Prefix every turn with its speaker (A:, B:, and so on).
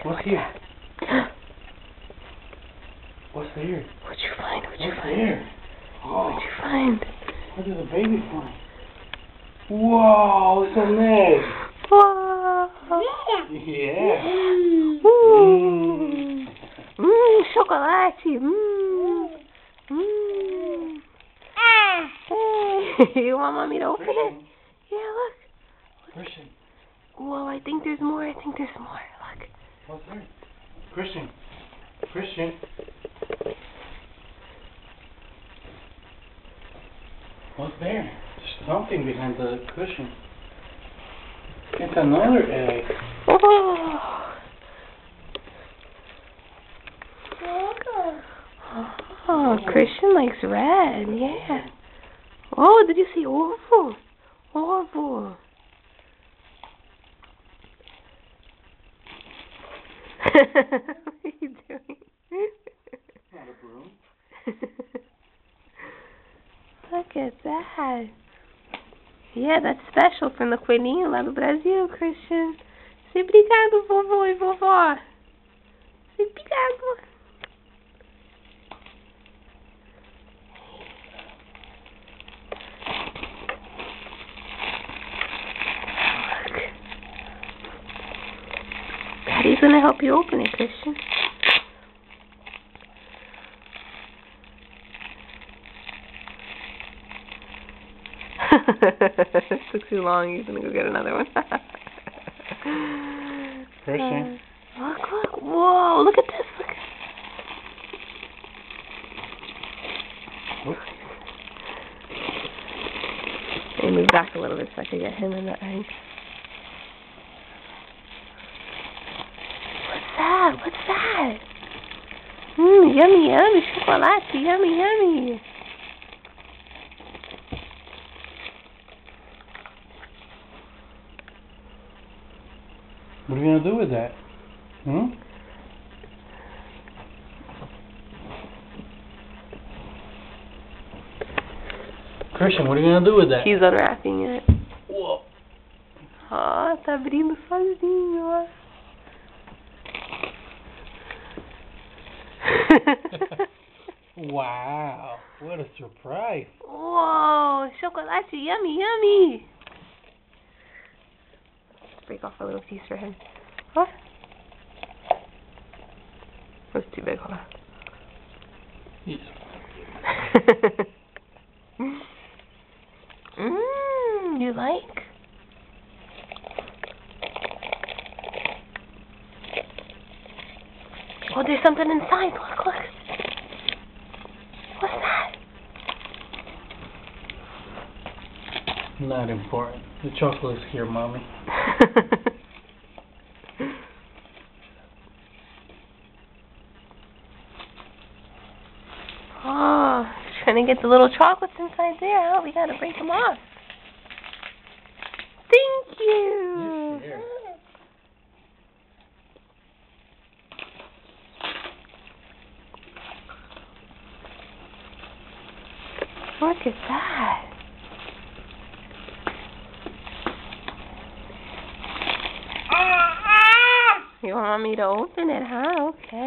A: What's here? What's there?
B: What'd you find?
A: What's there? Oh,
B: What'd you find?
A: what did the baby find? Whoa, it's an egg.
B: Whoa.
A: Yeah.
B: Chocolate. Hey, you want mommy to open it? Yeah, look.
A: Christian.
B: Whoa, I think there's more. Look.
A: What's there? Christian. What's there? There's something behind the cushion. It's another egg.
B: Oh, Christian likes red. Yeah. Oh, did you see ovo? Ovo. What are you doing?
A: Not a broom.
B: Look at that. Yeah, that's special from the Coelhinho lá do Brasil, Christian. Say obrigado, vovô e vovó. Say obrigado. Look. Daddy's gonna help you open it, Christian. It took too long. He's gonna go get another one.
A: Christian.
B: Look. Whoa, look at this. Look. Let me move back a little bit so I can get him in that egg. What's that? Yummy. Chocolate. Yummy.
A: What are you going to do with that? Christian, what are you going to do with that?
B: He's unwrapping it.
A: Whoa.
B: Ah, tá abrindo sozinho, ó.
A: Wow, what a surprise.
B: Whoa, chocolate, yummy. Let's break off a little piece for him. What? That's too big, hold on.
A: Yes.
B: You like? Oh, there's something inside. Look. What's that?
A: Not important. The chocolate's here, Mommy.
B: Oh, trying to get the little chocolates inside there. Oh, we gotta break them off. Thank you.
A: Yes,
B: Look at that. You want me to open it, huh? Okay.